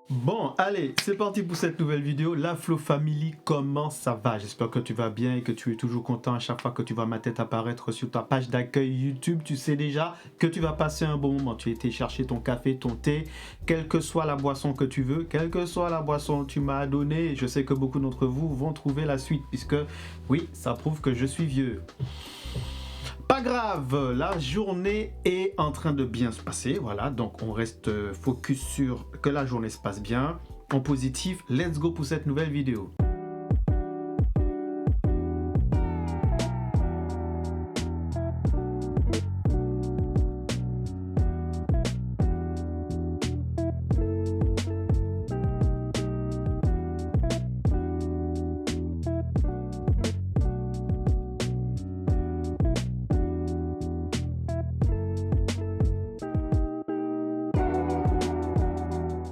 Bon, allez, c'est parti pour cette nouvelle vidéo. La Flow Family, comment ça va? J'espère que tu vas bien et que tu es toujours content à chaque fois que tu vois ma tête apparaître sur ta page d'accueil YouTube. Tu sais déjà que tu vas passer un bon moment. Tu as été chercher ton café, ton thé, quelle que soit la boisson que tu veux, quelle que soit la boisson que tu m'as donnée. Je sais que beaucoup d'entre vous vont trouver la suite puisque, oui, ça prouve que je suis vieux. Pas grave, la journée est en train de bien se passer, voilà, donc on reste focus sur que la journée se passe bien, en positif, let's go pour cette nouvelle vidéo.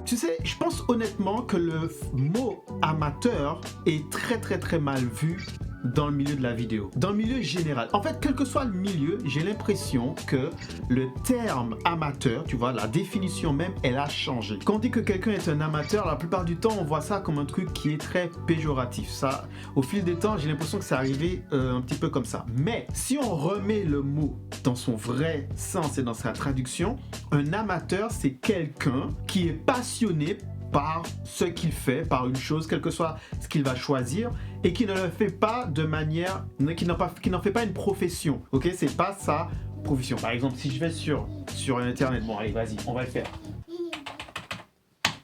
Tu sais, je pense honnêtement que le mot amateur est très mal vu dans le milieu de la vidéo, dans le milieu général. En fait, quel que soit le milieu, j'ai l'impression que le terme amateur, tu vois, la définition même, elle a changé. Quand on dit que quelqu'un est un amateur, la plupart du temps, on voit ça comme un truc qui est très péjoratif. Ça, au fil des temps, j'ai l'impression que c'est arrivé un petit peu comme ça. Mais si on remet le mot dans son vrai sens et dans sa traduction, un amateur, c'est quelqu'un qui est passionné par ce qu'il fait, par une chose, quel que soit ce qu'il va choisir, et qui ne le fait pas de manière, qui n'en fait pas une profession, ok? C'est pas sa profession. Par exemple, si je vais sur Internet, bon allez, vas-y, on va le faire.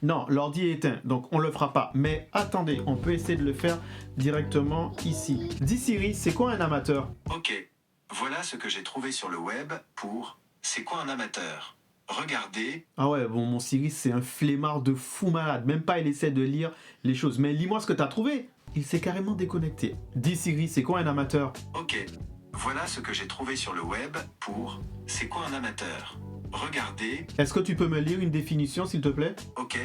Non, l'ordi est éteint, donc on le fera pas. Mais attendez, on peut essayer de le faire directement ici. Dis Siri, c'est quoi un amateur? Ok, voilà ce que j'ai trouvé sur le web pour « C'est quoi un amateur ?» Regardez. Ah ouais, bon, mon Siri, c'est un flemmard de fou malade. Même pas, il essaie de lire les choses. Mais lis-moi ce que t'as trouvé. Il s'est carrément déconnecté. Dis Siri, c'est quoi un amateur? Ok, voilà ce que j'ai trouvé sur le web pour « C'est quoi un amateur ?» Regardez. Est-ce que tu peux me lire une définition, s'il te plaît? Ok,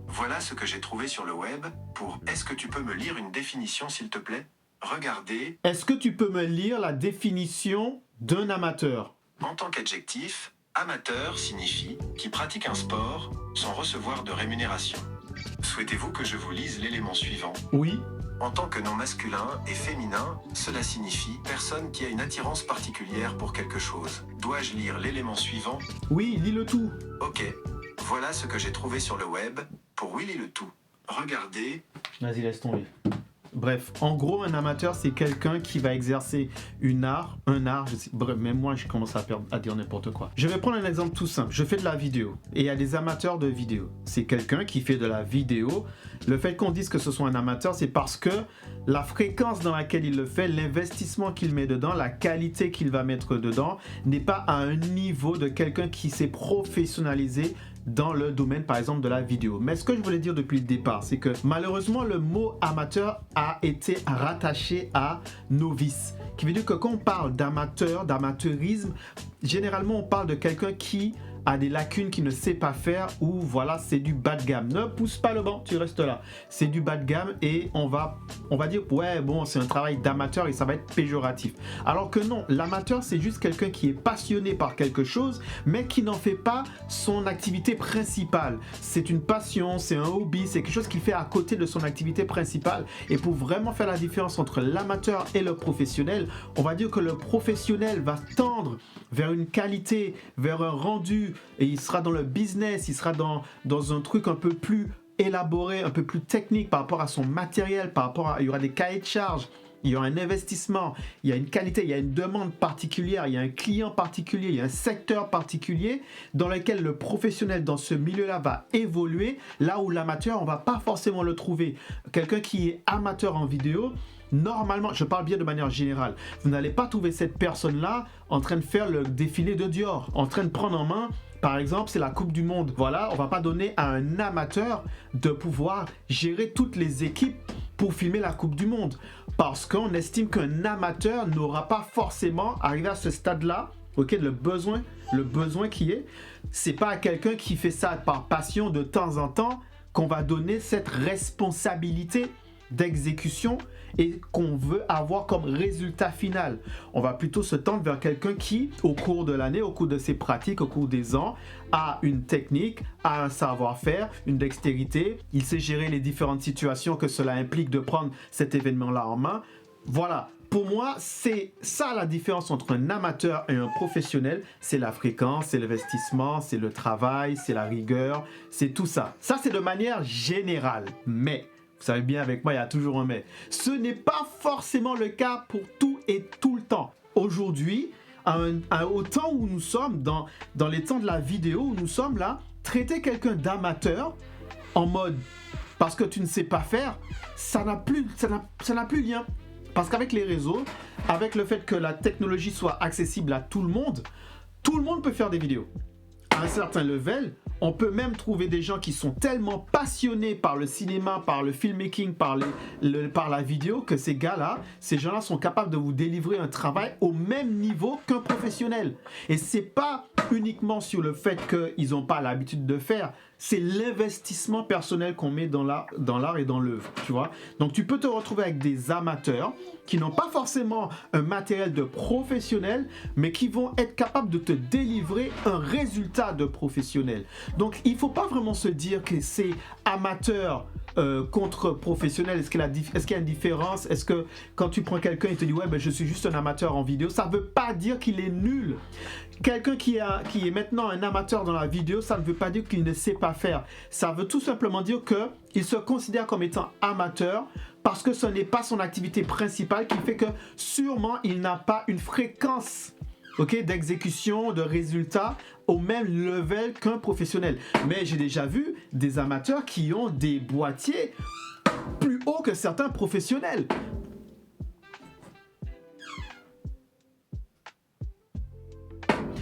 voilà ce que j'ai trouvé sur le web pour « Est-ce que tu peux me lire une définition s'il te plaît ?» Regardez. Est-ce que tu peux me lire la définition d'un amateur? En tant qu'adjectif, amateur signifie qui pratique un sport sans recevoir de rémunération. Souhaitez-vous que je vous lise l'élément suivant? Oui. En tant que nom masculin et féminin, cela signifie personne qui a une attirance particulière pour quelque chose. Dois-je lire l'élément suivant? Oui, lis le tout. Ok, voilà ce que j'ai trouvé sur le web pour oui, lis le tout. Regardez. Vas-y, laisse tomber. Bref, en gros, un amateur, c'est quelqu'un qui va exercer un art, je sais, bref, même moi, je commence à dire n'importe quoi. Je vais prendre un exemple tout simple. Je fais de la vidéo et il y a des amateurs de vidéo. C'est quelqu'un qui fait de la vidéo. Le fait qu'on dise que ce soit un amateur, c'est parce que la fréquence dans laquelle il le fait, l'investissement qu'il met dedans, la qualité qu'il va mettre dedans, n'est pas à un niveau de quelqu'un qui s'est professionnalisé dans le domaine par exemple de la vidéo. Mais ce que je voulais dire depuis le départ, c'est que malheureusement le mot amateur a été rattaché à novice, qui veut dire que quand on parle d'amateur, d'amateurisme, généralement on parle de quelqu'un qui a des lacunes qu'il ne sait pas faire, ou voilà, c'est du bas de gamme. Ne pousse pas le banc, tu restes là. C'est du bas de gamme et on va dire ouais bon, c'est un travail d'amateur et ça va être péjoratif. Alors que non, l'amateur c'est juste quelqu'un qui est passionné par quelque chose mais qui n'en fait pas son activité principale. C'est une passion, c'est un hobby, c'est quelque chose qu'il fait à côté de son activité principale. Et pour vraiment faire la différence entre l'amateur et le professionnel, on va dire que le professionnel va tendre vers une qualité, vers un rendu, et il sera dans le business, il sera dans un truc un peu plus élaboré, un peu plus technique par rapport à son matériel, il y aura des cahiers de charges, il y aura un investissement, il y a une qualité, il y a une demande particulière, il y a un client particulier, il y a un secteur particulier dans lequel le professionnel dans ce milieu-là va évoluer, là où l'amateur, on ne va pas forcément le trouver. Quelqu'un qui est amateur en vidéo, normalement, je parle bien de manière générale, vous n'allez pas trouver cette personne-là en train de faire le défilé de Dior, en train de prendre en main, par exemple, c'est la Coupe du Monde. Voilà, on va pas donner à un amateur de pouvoir gérer toutes les équipes pour filmer la Coupe du Monde. Parce qu'on estime qu'un amateur n'aura pas forcément arrivé à ce stade-là, ok, le besoin qui est, c'est pas à quelqu'un qui fait ça par passion de temps en temps qu'on va donner cette responsabilité d'exécution et qu'on veut avoir comme résultat final. On va plutôt se tendre vers quelqu'un qui, au cours de l'année, au cours de ses pratiques, au cours des ans, a une technique, a un savoir-faire, une dextérité. Il sait gérer les différentes situations que cela implique de prendre cet événement-là en main. Voilà. Pour moi, c'est ça la différence entre un amateur et un professionnel. C'est la fréquence, c'est l'investissement, c'est le travail, c'est la rigueur, c'est tout ça. Ça, c'est de manière générale. Mais, vous savez bien avec moi, il y a toujours un mais. Ce n'est pas forcément le cas pour tout et tout le temps. Aujourd'hui, au temps où nous sommes, dans les temps de la vidéo où nous sommes là, traiter quelqu'un d'amateur en mode parce que tu ne sais pas faire, ça n'a plus lien. Parce qu'avec les réseaux, avec le fait que la technologie soit accessible à tout le monde peut faire des vidéos. À un certain level, on peut même trouver des gens qui sont tellement passionnés par le cinéma, par le filmmaking, par la vidéo, que ces gens-là sont capables de vous délivrer un travail au même niveau qu'un professionnel. Et c'est pas uniquement sur le fait qu'ils n'ont pas l'habitude de faire, c'est l'investissement personnel qu'on met dans l'art et dans l'œuvre, tu vois. Donc tu peux te retrouver avec des amateurs qui n'ont pas forcément un matériel de professionnel, mais qui vont être capables de te délivrer un résultat de professionnel. Donc il ne faut pas vraiment se dire que c'est amateur contre professionnel. Est-ce qu'il y a une différence? Est-ce que quand tu prends quelqu'un et te dit ouais ben je suis juste un amateur en vidéo, ça ne veut pas dire qu'il est nul. Quelqu'un qui est maintenant un amateur dans la vidéo, ça ne veut pas dire qu'il ne sait pas faire. Ça veut tout simplement dire qu'il se considère comme étant amateur parce que ce n'est pas son activité principale qui fait que sûrement il n'a pas une fréquence d'exécution, de résultats au même level qu'un professionnel. Mais j'ai déjà vu des amateurs qui ont des boîtiers plus hauts que certains professionnels.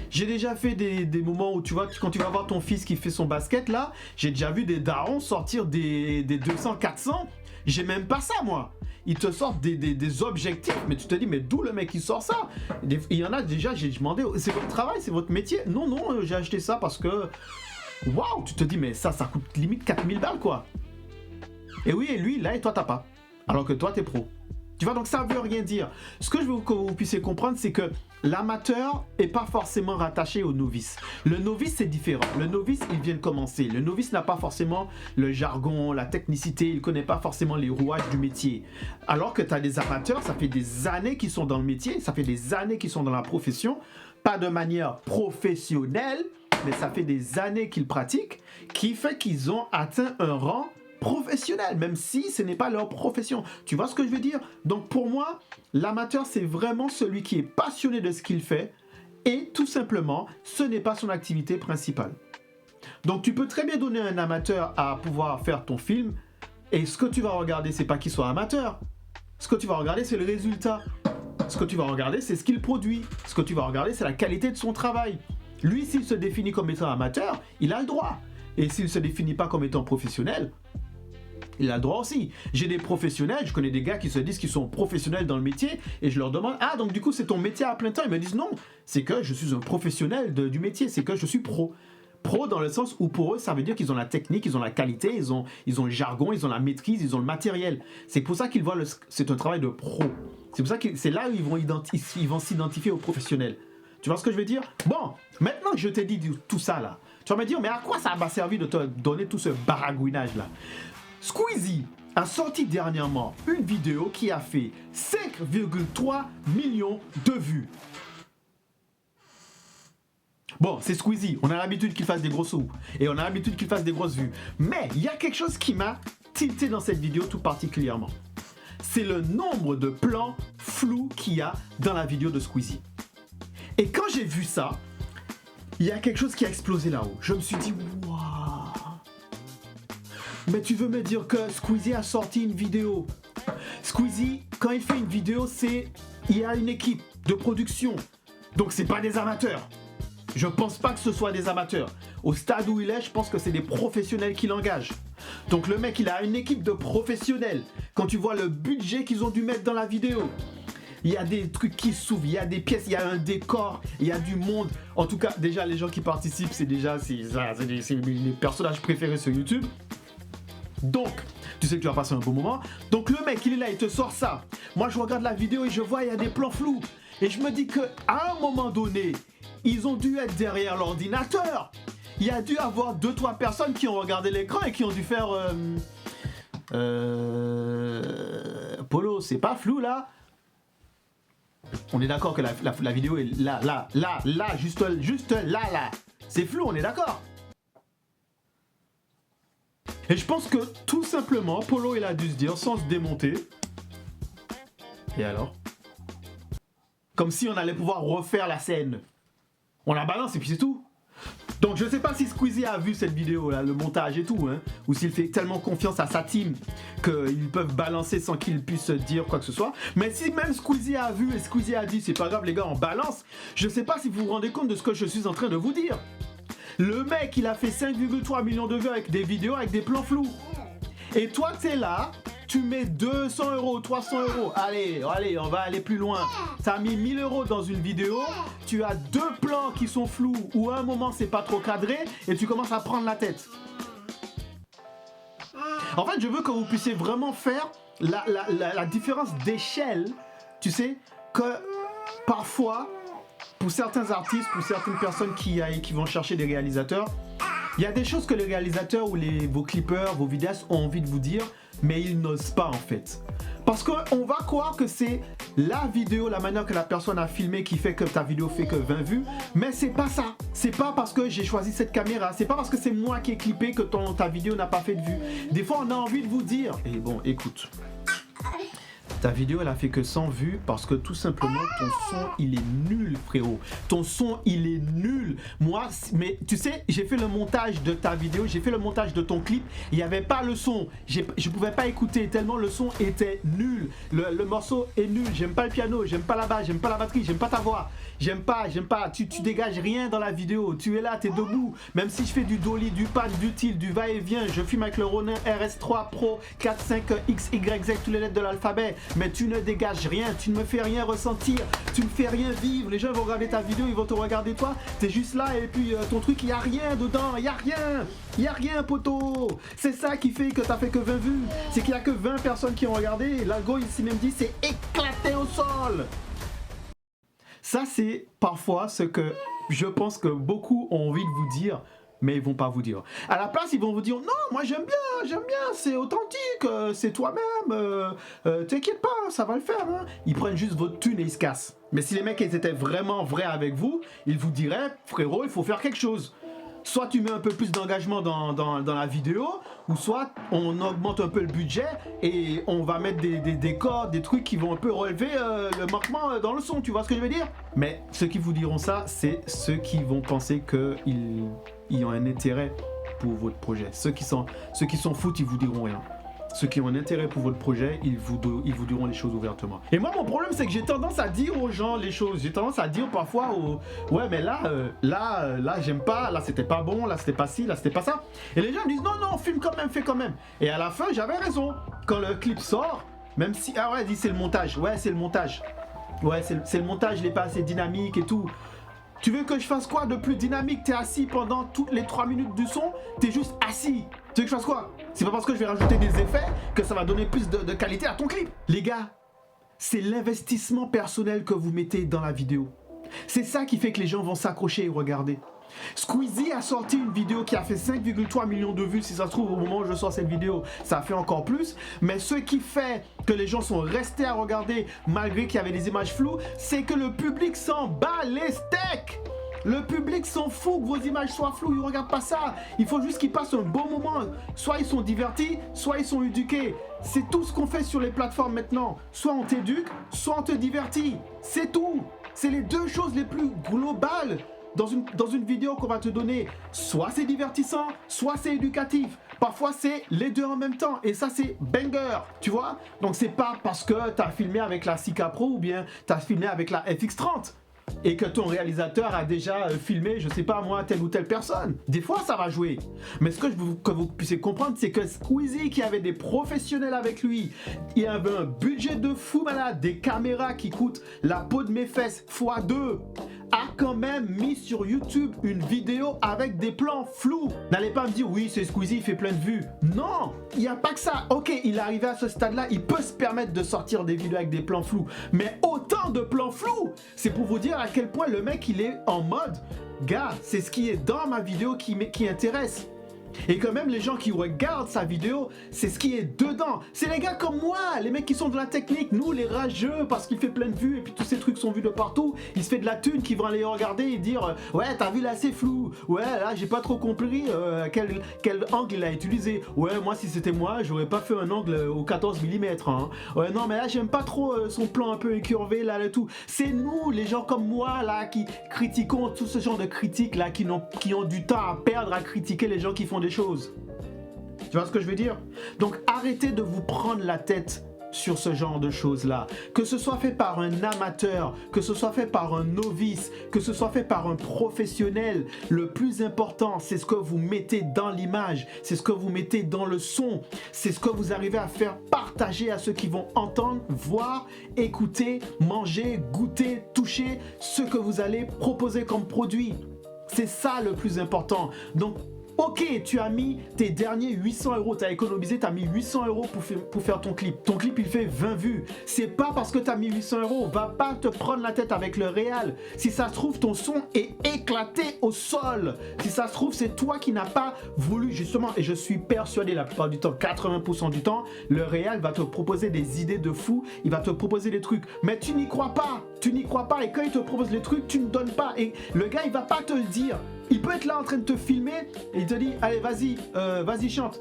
J'ai déjà fait des moments où tu vois, quand tu vas voir ton fils qui fait son basket là, j'ai déjà vu des darons sortir des 200, 400. J'ai même pas ça moi. Ils te sortent des objectifs, mais tu te dis mais d'où le mec qui sort ça? Il y en a déjà, j'ai demandé, c'est votre travail, c'est votre métier? Non, j'ai acheté ça parce que waouh, tu te dis mais ça coûte limite 4000 balles quoi. Et oui, et lui là et toi t'as pas. Alors que toi t'es pro. Tu vois, donc ça veut rien dire. Ce que je veux que vous puissiez comprendre, c'est que l'amateur n'est pas forcément rattaché au novice. Le novice, c'est différent. Le novice, il vient de commencer. Le novice n'a pas forcément le jargon, la technicité, il ne connaît pas forcément les rouages du métier. Alors que tu as des amateurs, ça fait des années qu'ils sont dans le métier, ça fait des années qu'ils sont dans la profession, pas de manière professionnelle, mais ça fait des années qu'ils pratiquent, qui fait qu'ils ont atteint un rang professionnel, même si ce n'est pas leur profession. Tu vois ce que je veux dire? Donc pour moi, l'amateur, c'est vraiment celui qui est passionné de ce qu'il fait et tout simplement, ce n'est pas son activité principale. Donc tu peux très bien donner un amateur à pouvoir faire ton film et ce que tu vas regarder, c'est pas qu'il soit amateur. Ce que tu vas regarder, c'est le résultat. Ce que tu vas regarder, c'est ce qu'il produit. Ce que tu vas regarder, c'est la qualité de son travail. Lui, s'il se définit comme étant amateur, il a le droit. Et s'il ne se définit pas comme étant professionnel, il a le droit aussi. J'ai des professionnels, je connais des gars qui se disent qu'ils sont professionnels dans le métier et je leur demande « Ah, donc du coup, c'est ton métier à plein temps ?» Ils me disent « Non, c'est que je suis un professionnel du métier, c'est que je suis pro. » Pro dans le sens où pour eux, ça veut dire qu'ils ont la technique, ils ont la qualité, ils ont le jargon, ils ont la maîtrise, ils ont le matériel. C'est pour ça qu'ils voient c'est un travail de pro. C'est pour ça que c'est là où ils vont s'identifier aux professionnels. Tu vois ce que je veux dire? Bon, maintenant que je t'ai dit tout ça là, tu vas me dire, mais à quoi ça m'a servi de te donner tout ce baragouinage là? Squeezie a sorti dernièrement une vidéo qui a fait 5,3 millions de vues. Bon, c'est Squeezie, on a l'habitude qu'il fasse des gros sous et on a l'habitude qu'il fasse des grosses vues. Mais il y a quelque chose qui m'a tilté dans cette vidéo tout particulièrement. C'est le nombre de plans flous qu'il y a dans la vidéo de Squeezie. Et quand j'ai vu ça, il y a quelque chose qui a explosé là-haut. Je me suis dit, waouh! Mais tu veux me dire que Squeezie a sorti une vidéo? Squeezie, quand il fait une vidéo, il y a une équipe de production. Donc c'est pas des amateurs. Je pense pas que ce soit des amateurs. Au stade où il est, je pense que c'est des professionnels qui l'engagent. Donc le mec, il a une équipe de professionnels. Quand tu vois le budget qu'ils ont dû mettre dans la vidéo, il y a des trucs qui s'ouvrent, il y a des pièces, il y a un décor, il y a du monde. En tout cas, déjà, les gens qui participent, c'est les personnages préférés sur YouTube. Donc, tu sais que tu vas passer un bon moment. Donc le mec, il est là, il te sort ça. Moi, je regarde la vidéo et je vois, il y a des plans flous. Et je me dis qu'à un moment donné, ils ont dû être derrière l'ordinateur. Il y a dû avoir 2-3 personnes qui ont regardé l'écran et qui ont dû faire... Polo, c'est pas flou là? On est d'accord que la vidéo est là, juste là. C'est flou, on est d'accord? Et je pense que tout simplement, Polo il a dû se dire sans se démonter. Et alors? Comme si on allait pouvoir refaire la scène. On la balance et puis c'est tout. Donc je sais pas si Squeezie a vu cette vidéo là, le montage et tout, hein, ou s'il fait tellement confiance à sa team qu'ils peuvent balancer sans qu'il puisse dire quoi que ce soit. Mais si même Squeezie a vu et Squeezie a dit c'est pas grave les gars on balance, je sais pas si vous vous rendez compte de ce que je suis en train de vous dire. Le mec il a fait 5,3 millions de vues avec des vidéos avec des plans flous. Et toi t'es là, tu mets 200 €, 300 €, allez, on va aller plus loin. T'as mis 1000 € dans une vidéo, tu as 2 plans qui sont flous, ou à un moment c'est pas trop cadré, et tu commences à prendre la tête. En fait, je veux que vous puissiez vraiment faire la différence d'échelle, tu sais, que parfois, pour certains artistes, pour certaines personnes qui vont chercher des réalisateurs, il y a des choses que les réalisateurs ou vos clippers, vos vidéastes ont envie de vous dire, mais ils n'osent pas en fait. Parce qu'on va croire que c'est la vidéo, la manière que la personne a filmé qui fait que ta vidéo fait que 20 vues, mais c'est pas ça. C'est pas parce que j'ai choisi cette caméra, c'est pas parce que c'est moi qui ai clippé que ta vidéo n'a pas fait de vues. Des fois on a envie de vous dire, et bon écoute, ta vidéo elle a fait que 100 vues parce que tout simplement ton son il est nul frérot. Ton son il est nul. Moi, mais tu sais, j'ai fait le montage de ta vidéo, j'ai fait le montage de ton clip, il n'y avait pas le son. Je pouvais pas écouter tellement le son était nul. Le morceau est nul, j'aime pas le piano, j'aime pas la basse, j'aime pas la batterie, j'aime pas ta voix. J'aime pas, tu dégages rien dans la vidéo. Tu es là, tu es debout. Même si je fais du dolly, du pad, du tilt, du va-et-vient, je filme avec le Ronin RS3 Pro 45XYZ, toutes les lettres de l'alphabet. Mais tu ne dégages rien, tu ne me fais rien ressentir, tu ne fais rien vivre. Les gens vont regarder ta vidéo, ils vont te regarder toi. T'es juste là et puis ton truc, il n'y a rien dedans, il n'y a rien. Il n'y a rien, poteau. C'est ça qui fait que t'as fait que 20 vues. C'est qu'il n'y a que 20 personnes qui ont regardé. L'algo ici même dit c'est éclaté au sol. Ça, c'est parfois ce que je pense que beaucoup ont envie de vous dire, mais ils vont pas vous dire. À la place, ils vont vous dire, non, moi j'aime bien, c'est authentique, c'est toi-même, t'inquiète pas, ça va le faire. Hein. Ils prennent juste votre thune et ils se cassent. Mais si les mecs ils étaient vraiment vrais avec vous, ils vous diraient, frérot, il faut faire quelque chose. Soit tu mets un peu plus d'engagement dans la vidéo, ou soit on augmente un peu le budget et on va mettre des décors, des trucs qui vont un peu relever le manquement dans le son, tu vois ce que je veux dire? Mais ceux qui vous diront ça, c'est ceux qui vont penser qu'ils ont un intérêt pour votre projet. Ceux qui s'en foutent, ils vous diront rien. Ceux qui ont un intérêt pour votre projet, ils vous diront les choses ouvertement. Et moi, mon problème, c'est que j'ai tendance à dire aux gens les choses. J'ai tendance à dire parfois, ouais, mais là, j'aime pas, là, c'était pas bon, là, c'était pas ci, là, c'était pas ça. Et les gens me disent, non, filme quand même, fais quand même. Et à la fin, j'avais raison. Quand le clip sort, même si, ah ouais, dit c'est le montage. Ouais, c'est le montage. Ouais, c'est le montage, il est pas assez dynamique et tout. Tu veux que je fasse quoi de plus dynamique? T'es assis pendant toutes les 3 minutes du son, t'es juste assis. Tu veux que je fasse quoi? C'est pas parce que je vais rajouter des effets que ça va donner plus de qualité à ton clip. Les gars, c'est l'investissement personnel que vous mettez dans la vidéo. C'est ça qui fait que les gens vont s'accrocher et regarder. Squeezie a sorti une vidéo qui a fait 5,3 millions de vues. Si ça se trouve, au moment où je sors cette vidéo, ça a fait encore plus. Mais ce qui fait que les gens sont restés à regarder malgré qu'il y avait des images floues, c'est que le public s'en bat les steaks. Le public s'en fout que vos images soient floues, ils ne regardent pas ça. Il faut juste qu'ils passent un bon moment. Soit ils sont divertis, soit ils sont éduqués. C'est tout ce qu'on fait sur les plateformes maintenant. Soit on t'éduque, soit on te divertit. C'est tout. C'est les deux choses les plus globales dans une vidéo qu'on va te donner. Soit c'est divertissant, soit c'est éducatif. Parfois c'est les deux en même temps. Et ça c'est banger, tu vois. Donc c'est pas parce que tu as filmé avec la 6K Pro ou bien tu as filmé avec la FX30 et que ton réalisateur a déjà filmé, je sais pas moi, telle ou telle personne. Des fois, ça va jouer. Mais ce que je veux que vous puissiez comprendre, c'est que Squeezie, qui avait des professionnels avec lui, il avait un budget de fou malade, des caméras qui coûtent la peau de mes fesses x2, a quand même mis sur YouTube une vidéo avec des plans flous. N'allez pas me dire, oui, c'est Squeezie, il fait plein de vues. Non, il n'y a pas que ça. Ok, il est arrivé à ce stade-là, il peut se permettre de sortir des vidéos avec des plans flous. Mais autant de plans flous, c'est pour vous dire à quel point le mec, il est en mode, gars, c'est ce qui est dans ma vidéo qui intéresse. Et quand même les gens qui regardent sa vidéo, c'est ce qui est dedans. C'est les gars comme moi, les mecs qui sont de la technique, nous les rageux parce qu'il fait plein de vues et puis tous ces trucs sont vus de partout. Il se fait de la thune qui vont aller regarder et dire ouais t'as vu là c'est flou, ouais là j'ai pas trop compris quel angle il a utilisé. Ouais moi si c'était moi j'aurais pas fait un angle au 14 mm hein. Ouais non mais là j'aime pas trop son plan un peu écurvé là et tout. C'est nous les gens comme moi là qui critiquons tout ce genre de critiques là qui ont du temps à perdre à critiquer les gens qui font des choses. Tu vois ce que je veux dire? Donc arrêtez de vous prendre la tête sur ce genre de choses-là. Que ce soit fait par un amateur, que ce soit fait par un novice, que ce soit fait par un professionnel, le plus important, c'est ce que vous mettez dans l'image, c'est ce que vous mettez dans le son, c'est ce que vous arrivez à faire partager à ceux qui vont entendre, voir, écouter, manger, goûter, toucher ce que vous allez proposer comme produit. C'est ça le plus important. Donc, ok, tu as mis tes derniers 800 €, tu as économisé, tu as mis 800 € pour faire ton clip. Ton clip, il fait 20 vues. C'est pas parce que tu as mis 800 €, va pas te prendre la tête avec le réal. Si ça se trouve, ton son est éclaté au sol. Si ça se trouve, c'est toi qui n'as pas voulu, justement, et je suis persuadé la plupart du temps, 80% du temps, le réal va te proposer des idées de fou, il va te proposer des trucs, mais tu n'y crois pas. Tu n'y crois pas, et quand il te propose les trucs, tu ne donnes pas. Et le gars, il va pas te le dire. Il peut être là en train de te filmer et il te dit allez vas-y chante,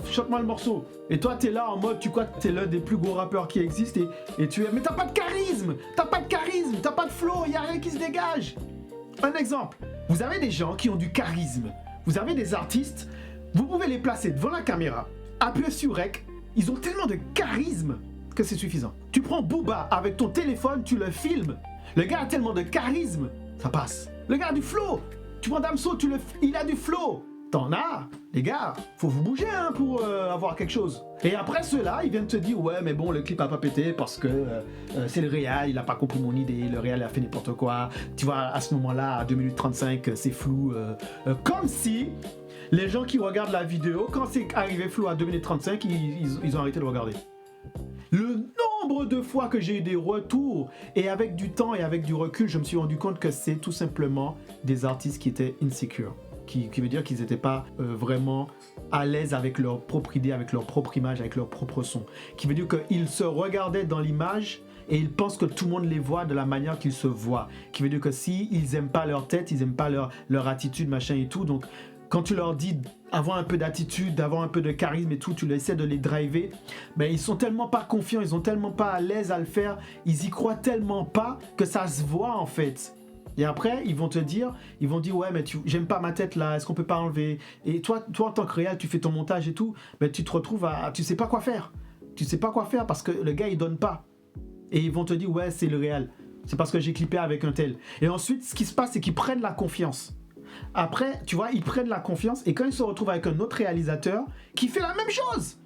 chante-moi le morceau. Et toi t'es là en mode tu crois que t'es l'un des plus gros rappeurs qui existent et tu es mais t'as pas de charisme, t'as pas de flow, y a rien qui se dégage. Un exemple, vous avez des gens qui ont du charisme, vous avez des artistes, vous pouvez les placer devant la caméra, appuyer sur rec, ils ont tellement de charisme que c'est suffisant. Tu prends Booba avec ton téléphone, tu le filmes, le gars a tellement de charisme, ça passe. Le gars a du flow. Tu prends Damso, il a du flow. T'en as, les gars, faut vous bouger hein, pour avoir quelque chose. Et après ceux-là, ils viennent te dire ouais mais bon le clip a pas pété parce que c'est le réal, il a pas compris mon idée, le réal a fait n'importe quoi. Tu vois à ce moment-là, à 2 minutes 35, c'est flou. Comme si les gens qui regardent la vidéo, quand c'est arrivé flou à 2 minutes 35, ils ont arrêté de regarder. Le nombre de fois que j'ai eu des retours et avec du temps et avec du recul, je me suis rendu compte que c'est tout simplement des artistes qui étaient insecure. Qui veut dire qu'ils n'étaient pas vraiment à l'aise avec leur propre idée, avec leur propre image, avec leur propre son. Qui veut dire qu'ils se regardaient dans l'image et ils pensent que tout le monde les voit de la manière qu'ils se voient. Qui veut dire que s'ils n'aiment pas leur tête, ils n'aiment pas leur attitude, machin et tout. Donc quand tu leur dis avoir un peu d'attitude, d'avoir un peu de charisme et tout, tu essaies de les driver, ben ils sont tellement pas confiants, ils sont tellement pas à l'aise à le faire, ils y croient tellement pas que ça se voit en fait. Et après, ils vont dire ouais mais j'aime pas ma tête là, est-ce qu'on peut pas enlever? Et toi en tant que réal, tu fais ton montage et tout, ben tu te retrouves tu sais pas quoi faire. Tu sais pas quoi faire parce que le gars il donne pas. Et ils vont te dire ouais c'est le réal, c'est parce que j'ai clippé avec un tel. Et ensuite, ce qui se passe, c'est qu'ils prennent la confiance. Après, tu vois, ils prennent la confiance et quand ils se retrouvent avec un autre réalisateur qui fait la même chose.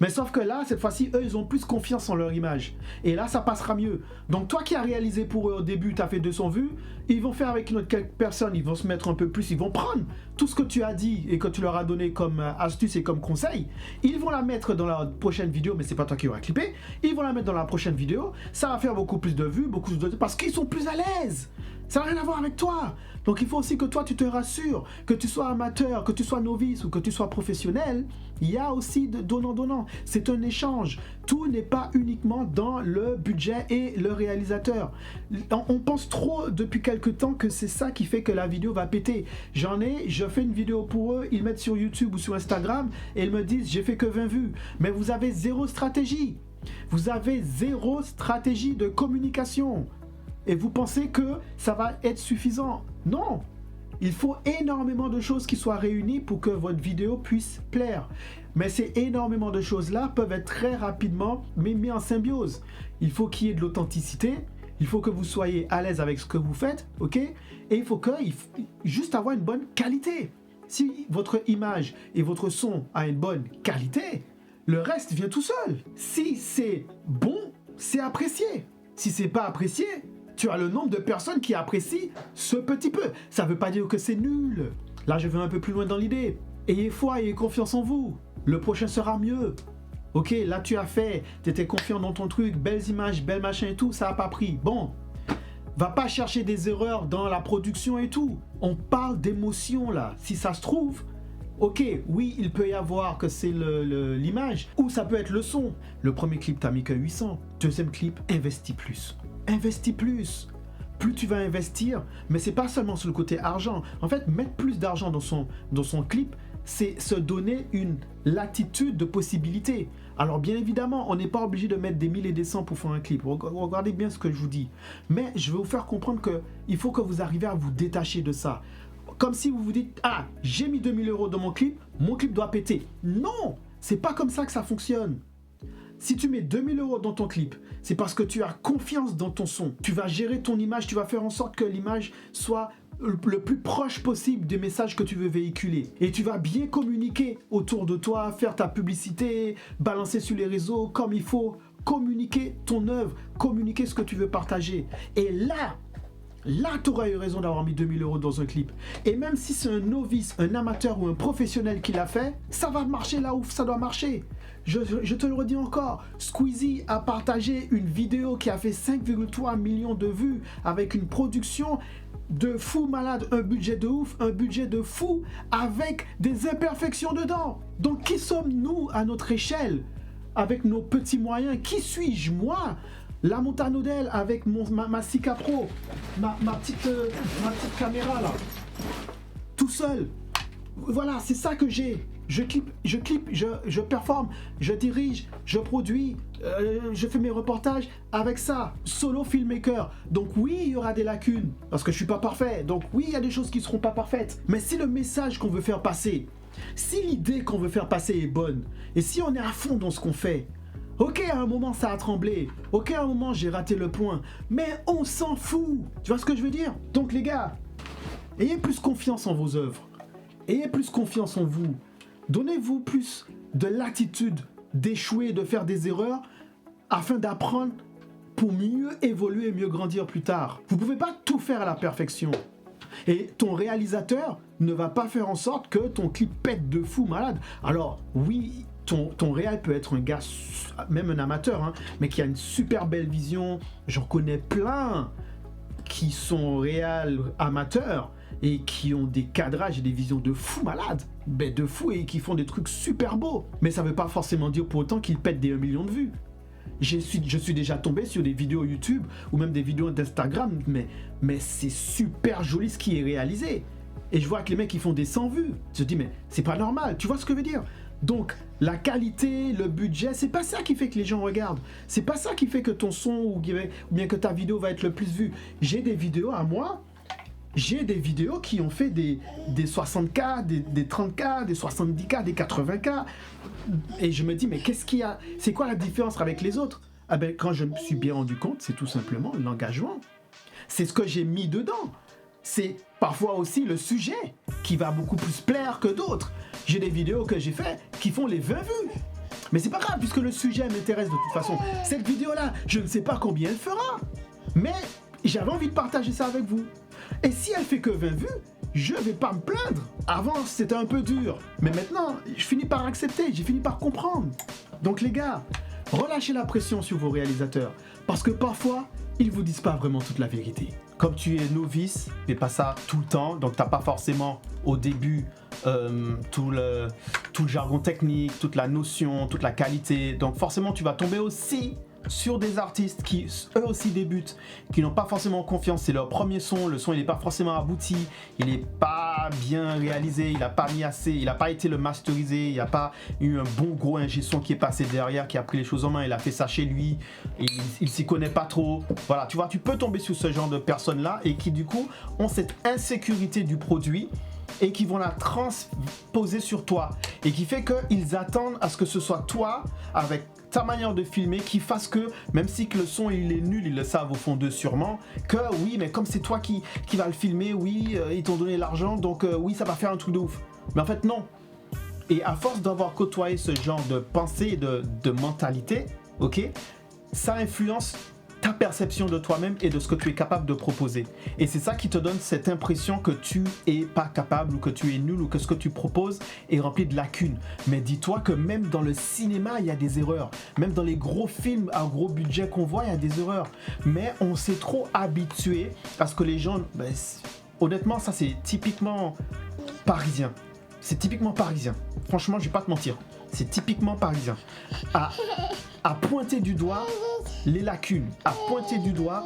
Mais sauf que là, cette fois-ci, eux, ils ont plus confiance en leur image. Et là, ça passera mieux. Donc toi qui as réalisé pour eux au début, tu as fait 200 vues, ils vont faire avec une autre personne, ils vont se mettre un peu plus, ils vont prendre tout ce que tu as dit et que tu leur as donné comme astuce et comme conseil, ils vont la mettre dans la prochaine vidéo, mais c'est pas toi qui auras clippé, ils vont la mettre dans la prochaine vidéo, ça va faire beaucoup plus de vues, parce qu'ils sont plus à l'aise. Ça n'a rien à voir avec toi. Donc il faut aussi que toi tu te rassures, que tu sois amateur, que tu sois novice ou que tu sois professionnel, il y a aussi de donnant-donnant. C'est un échange. Tout n'est pas uniquement dans le budget et le réalisateur. On pense trop depuis quelques temps que c'est ça qui fait que la vidéo va péter. Je fais une vidéo pour eux, ils mettent sur YouTube ou sur Instagram et ils me disent j'ai fait que 20 vues. Mais vous avez zéro stratégie. Vous avez zéro stratégie de communication. Et vous pensez que ça va être suffisant? Non! Il faut énormément de choses qui soient réunies pour que votre vidéo puisse plaire. Mais ces énormément de choses-là peuvent être très rapidement mis en symbiose. Il faut qu'il y ait de l'authenticité, il faut que vous soyez à l'aise avec ce que vous faites, ok? Et il faut juste avoir une bonne qualité. Si votre image et votre son a une bonne qualité, le reste vient tout seul. Si c'est bon, c'est apprécié. Si c'est pas apprécié, tu as le nombre de personnes qui apprécient ce petit peu. Ça veut pas dire que c'est nul. Là, je vais un peu plus loin dans l'idée. Ayez foi, ayez confiance en vous. Le prochain sera mieux. Ok, là tu as fait, tu étais confiant dans ton truc, belles images, belles machins et tout, ça n'a pas pris. Bon, va pas chercher des erreurs dans la production et tout. On parle d'émotion là. Si ça se trouve, ok, oui, il peut y avoir que c'est l'image, ou ça peut être le son. Le premier clip, t'as mis que 800. Deuxième clip, investis plus. Investis plus. Plus tu vas investir, mais c'est pas seulement sur le côté argent. En fait, mettre plus d'argent dans son clip, c'est se donner une latitude de possibilités. Alors bien évidemment, on n'est pas obligé de mettre des 1000 et des 100 pour faire un clip. Regardez bien ce que je vous dis. Mais je vais vous faire comprendre qu'il faut que vous arriviez à vous détacher de ça. Comme si vous vous dites, ah, j'ai mis 2000 € dans mon clip doit péter. Non, c'est pas comme ça que ça fonctionne. Si tu mets 2000 € dans ton clip, c'est parce que tu as confiance dans ton son. Tu vas gérer ton image, tu vas faire en sorte que l'image soit le plus proche possible des messages que tu veux véhiculer. Et tu vas bien communiquer autour de toi, faire ta publicité, balancer sur les réseaux comme il faut, communiquer ton œuvre, communiquer ce que tu veux partager. Et là, tu auras eu raison d'avoir mis 2000 € dans un clip. Et même si c'est un novice, un amateur ou un professionnel qui l'a fait, ça va marcher là où ça doit marcher. Je te le redis encore, Squeezie a partagé une vidéo qui a fait 5,3 millions de vues avec une production de fou malade, un budget de ouf, un budget de fou avec des imperfections dedans. Donc qui sommes-nous à notre échelle avec nos petits moyens? Qui suis-je moi? La Montanodel avec ma Sika Pro, ma petite caméra là, tout seul. Voilà, c'est ça que j'ai. Je clip, je performe, je dirige, je produis, je fais mes reportages avec ça, solo filmmaker. Donc oui, il y aura des lacunes, parce que je suis pas parfait. Donc oui, il y a des choses qui seront pas parfaites. Mais si le message qu'on veut faire passer, si l'idée qu'on veut faire passer est bonne, et si on est à fond dans ce qu'on fait, ok, à un moment ça a tremblé, ok, à un moment j'ai raté le point, mais on s'en fout. Tu vois ce que je veux dire? Donc les gars, ayez plus confiance en vos œuvres, ayez plus confiance en vous. Donnez-vous plus de latitude d'échouer, de faire des erreurs afin d'apprendre pour mieux évoluer et mieux grandir plus tard. Vous ne pouvez pas tout faire à la perfection. Et ton réalisateur ne va pas faire en sorte que ton clip pète de fou malade. Alors oui, ton réal peut être un gars, même un amateur, hein, mais qui a une super belle vision. J'en connais plein qui sont réal amateurs et qui ont des cadrages et des visions de fou malades, ben de fou, et qui font des trucs super beaux. Mais ça veut pas forcément dire pour autant qu'ils pètent des 1 million de vues. Je suis déjà tombé sur des vidéos YouTube ou même des vidéos d'Instagram, mais c'est super joli ce qui est réalisé. Et je vois que les mecs ils font des 100 vues. Je me dis mais c'est pas normal, tu vois ce que je veux dire? Donc la qualité, le budget, c'est pas ça qui fait que les gens regardent. C'est pas ça qui fait que ton son ou bien que ta vidéo va être le plus vue. J'ai des vidéos à moi. J'ai des vidéos qui ont fait des 60K, des 30K, des 70K, des 80K. Et je me dis, mais qu'est-ce qu'il y a? C'est quoi la différence avec les autres? Ah ben, quand je me suis bien rendu compte, c'est tout simplement l'engagement. C'est ce que j'ai mis dedans. C'est parfois aussi le sujet qui va beaucoup plus plaire que d'autres. J'ai des vidéos que j'ai fait qui font les 20 vues. Mais c'est pas grave, puisque le sujet m'intéresse de toute façon. Cette vidéo-là, je ne sais pas combien elle fera. Mais j'avais envie de partager ça avec vous. Et si elle fait que 20 vues, je vais pas me plaindre. Avant, c'était un peu dur. Mais maintenant, je finis par accepter, j'ai fini par comprendre. Donc les gars, relâchez la pression sur vos réalisateurs. Parce que parfois, ils vous disent pas vraiment toute la vérité. Comme tu es novice, mais pas ça tout le temps, donc t'as pas forcément au début tout le jargon technique, toute la notion, toute la qualité. Donc forcément, tu vas tomber aussi sur des artistes qui eux aussi débutent, qui n'ont pas forcément confiance, c'est leur premier son, le son il n'est pas forcément abouti, il n'est pas bien réalisé, il n'a pas mis assez, il n'a pas été le masterisé, il n'y a pas eu un bon gros ingé son qui est passé derrière, qui a pris les choses en main, il a fait ça chez lui, il s'y connaît pas trop. Voilà, tu vois, tu peux tomber sur ce genre de personnes là et qui du coup ont cette insécurité du produit et qui vont la transposer sur toi et qui fait qu'ils attendent à ce que ce soit toi avec ta manière de filmer qui fasse que, même si que le son il est nul, ils le savent au fond d'eux sûrement, que oui, mais comme c'est toi qui va le filmer, oui, ils t'ont donné l'argent, donc oui, ça va faire un truc de ouf. Mais en fait, non. Et à force d'avoir côtoyé ce genre de pensée, de mentalité, ok, ça influence ta perception de toi-même et de ce que tu es capable de proposer. Et c'est ça qui te donne cette impression que tu es pas capable ou que tu es nul ou que ce que tu proposes est rempli de lacunes. Mais dis-toi que même dans le cinéma, il y a des erreurs. Même dans les gros films à gros budget qu'on voit, il y a des erreurs. Mais on s'est trop habitué à ce que les gens... honnêtement, ça c'est typiquement parisien. C'est typiquement parisien. Franchement, je vais pas te mentir. C'est typiquement parisien. À pointer du doigt les lacunes, à pointer du doigt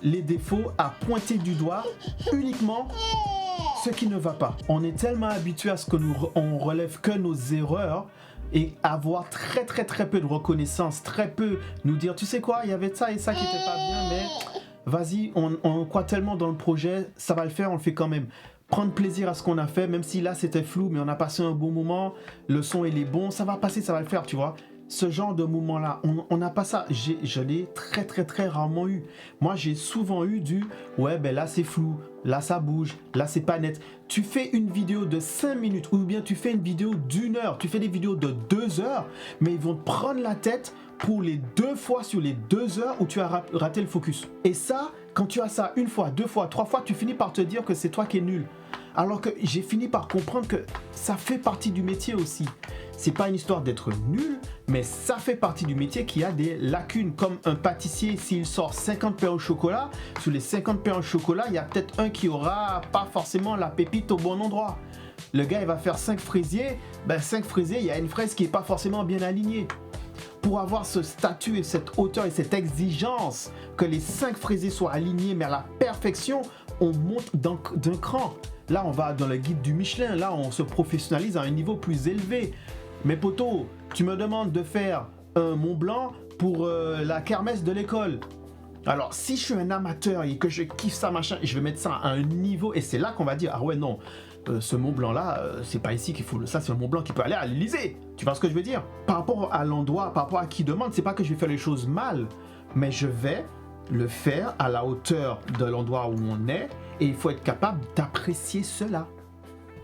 les défauts, à pointer du doigt uniquement ce qui ne va pas. On est tellement habitué à ce que on relève que nos erreurs et avoir très peu de reconnaissance, très peu nous dire, tu sais quoi, il y avait ça et ça qui n'était pas bien, mais vas-y, on croit tellement dans le projet, ça va le faire, on le fait quand même. Prendre plaisir à ce qu'on a fait, même si là c'était flou, mais on a passé un bon moment, le son il est bon, ça va passer, ça va le faire, tu vois. Ce genre de moment-là, on n'a pas ça. Je l'ai très rarement eu. Moi, j'ai souvent eu ouais, ben là c'est flou, là ça bouge, là c'est pas net. Tu fais une vidéo de 5 minutes ou bien tu fais une vidéo d'1 heure, tu fais des vidéos de 2 heures, mais ils vont te prendre la tête pour les 2 fois sur les 2 heures où tu as raté le focus. Et ça, quand tu as ça 1 fois, 2 fois, 3 fois, tu finis par te dire que c'est toi qui es nul. Alors que j'ai fini par comprendre que ça fait partie du métier aussi. C'est pas une histoire d'être nul, mais ça fait partie du métier qui a des lacunes. Comme un pâtissier, s'il sort 50 pains au chocolat, sur les 50 pains au chocolat, il y a peut-être un qui aura pas forcément la pépite au bon endroit. Le gars, il va faire 5 fraisiers, 5 fraisiers, il y a une fraise qui est pas forcément bien alignée. Pour avoir ce statut et cette hauteur et cette exigence que les 5 fraisiers soient alignés mais à la perfection, on monte d'un cran. Là, on va dans le guide du Michelin. Là, on se professionnalise à un niveau plus élevé. Mais poto, tu me demandes de faire un Mont Blanc pour la kermesse de l'école. Alors, si je suis un amateur et que je kiffe ça, machin, et je vais mettre ça à un niveau, et c'est là qu'on va dire, ah ouais, non, ce Mont Blanc-là, c'est pas ici qu'il faut ça, c'est un Mont Blanc qui peut aller à l'Élysée. Tu vois ce que je veux dire? Par rapport à l'endroit, par rapport à qui demande, c'est pas que je vais faire les choses mal, mais je vais le faire à la hauteur de l'endroit où on est, et il faut être capable d'apprécier cela.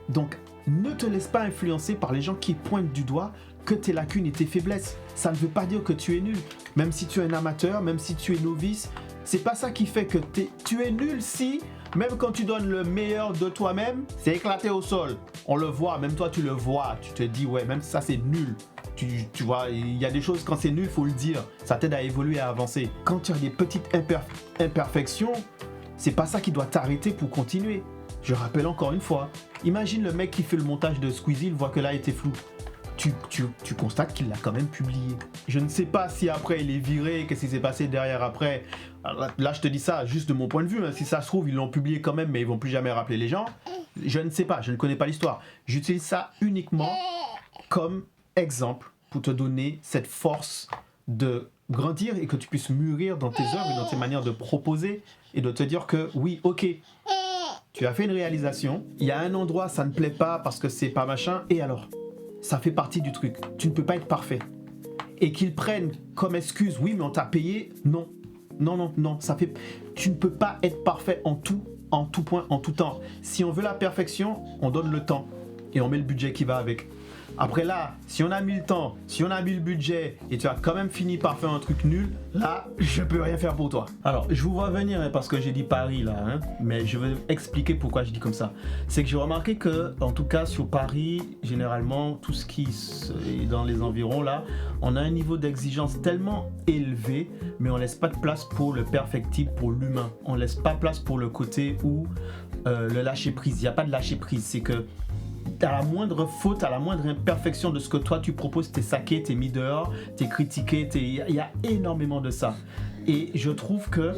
Donc, ne te laisse pas influencer par les gens qui pointent du doigt que tes lacunes et tes faiblesses. Ça ne veut pas dire que tu es nul. Même si tu es un amateur, même si tu es novice, c'est pas ça qui fait que tu es nul si, même quand tu donnes le meilleur de toi-même, c'est éclaté au sol. On le voit, même toi tu le vois. Tu te dis, ouais, même si ça c'est nul. Tu vois, il y a des choses, quand c'est nul, il faut le dire. Ça t'aide à évoluer, à avancer. Quand tu as des petites imperfections, c'est pas ça qui doit t'arrêter pour continuer. Je rappelle encore une fois, imagine le mec qui fait le montage de Squeezie, il voit que là il était flou. Tu constates qu'il l'a quand même publié. Je ne sais pas si après il est viré, qu'est-ce qui s'est passé derrière après. Alors là je te dis ça juste de mon point de vue, hein. Si ça se trouve ils l'ont publié quand même mais ils vont plus jamais rappeler les gens. Je ne sais pas, je ne connais pas l'histoire. J'utilise ça uniquement comme exemple pour te donner cette force de grandir et que tu puisses mûrir dans tes œuvres et dans tes manières de proposer et de te dire que oui, ok, tu as fait une réalisation, il y a un endroit ça ne plaît pas parce que c'est pas machin, et alors ça fait partie du truc. Tu ne peux pas être parfait. Et qu'ils prennent comme excuse, oui, mais on t'a payé. Non. Ça fait. Tu ne peux pas être parfait en tout point, en tout temps. Si on veut la perfection, on donne le temps et on met le budget qui va avec. Après là, si on a mis le temps, si on a mis le budget et tu as quand même fini par faire un truc nul, là, je peux rien faire pour toi. Alors, je vous vois venir hein, parce que j'ai dit Paris là, hein, mais je vais expliquer pourquoi je dis comme ça. C'est que j'ai remarqué que, en tout cas sur Paris, généralement, tout ce qui est dans les environs là, on a un niveau d'exigence tellement élevé, mais on laisse pas de place pour le perfectible, pour l'humain. On laisse pas place pour le côté où le lâcher prise. Il n'y a pas de lâcher prise, c'est que à la moindre faute, à la moindre imperfection de ce que toi tu proposes, t'es saqué, t'es mis dehors, t'es critiqué, il y a énormément de ça. Et je trouve que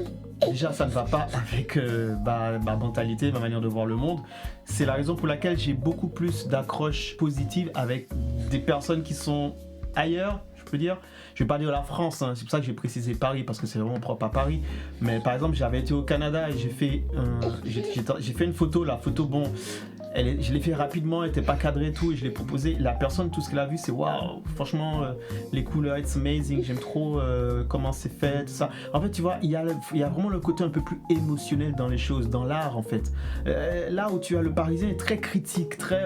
déjà ça ne va pas avec ma mentalité, ma manière de voir le monde. C'est la raison pour laquelle j'ai beaucoup plus d'accroches positives avec des personnes qui sont ailleurs, je peux dire. Je vais pas dire la France, hein, c'est pour ça que j'ai précisé Paris parce que c'est vraiment propre à Paris. Mais par exemple, j'avais été au Canada et j'ai fait une photo. La photo, bon, je l'ai fait rapidement, elle n'était pas cadrée et tout, et je l'ai proposé. La personne, tout ce qu'elle a vu, c'est waouh, franchement, les couleurs, it's amazing, j'aime trop comment c'est fait, tout ça. En fait, tu vois, il y a vraiment le côté un peu plus émotionnel dans les choses, dans l'art en fait. Là où tu as le Parisien est très critique, très.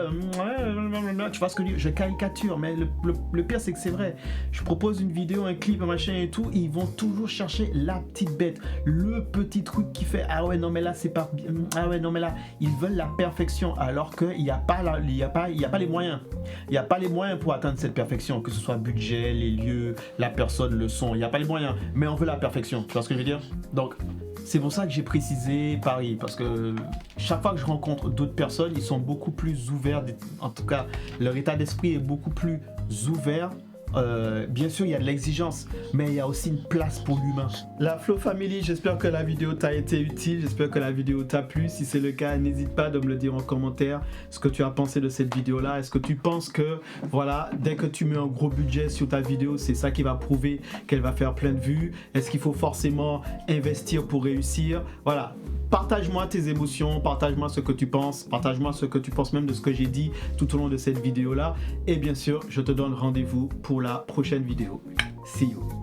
Tu vois ce que je caricature, mais le pire, c'est que c'est vrai. Je propose une vidéo, un clip, un machin et tout, ils vont toujours chercher la petite bête, le petit truc qui fait ah ouais, non, mais là, c'est pas. Ah ouais, non, mais là, ils veulent la perfection, alors qu'il n'y a pas les moyens. Il n'y a pas les moyens pour atteindre cette perfection, que ce soit budget, les lieux, la personne, le son, il n'y a pas les moyens. Mais on veut la perfection, tu vois ce que je veux dire? Donc, c'est pour ça que j'ai précisé Paris, parce que chaque fois que je rencontre d'autres personnes, ils sont beaucoup plus ouverts, en tout cas, leur état d'esprit est beaucoup plus ouvert. Bien sûr, il y a de l'exigence, mais il y a aussi une place pour l'humain. La Flow Family, j'espère que la vidéo t'a été utile, j'espère que la vidéo t'a plu. Si c'est le cas, n'hésite pas de me le dire en commentaire ce que tu as pensé de cette vidéo-là. Est-ce que tu penses que, voilà, dès que tu mets un gros budget sur ta vidéo, c'est ça qui va prouver qu'elle va faire plein de vues? Est-ce qu'il faut forcément investir pour réussir? Voilà. Partage-moi tes émotions, partage-moi ce que tu penses, partage-moi ce que tu penses même de ce que j'ai dit tout au long de cette vidéo-là. Et bien sûr, je te donne rendez-vous pour la prochaine vidéo. See you!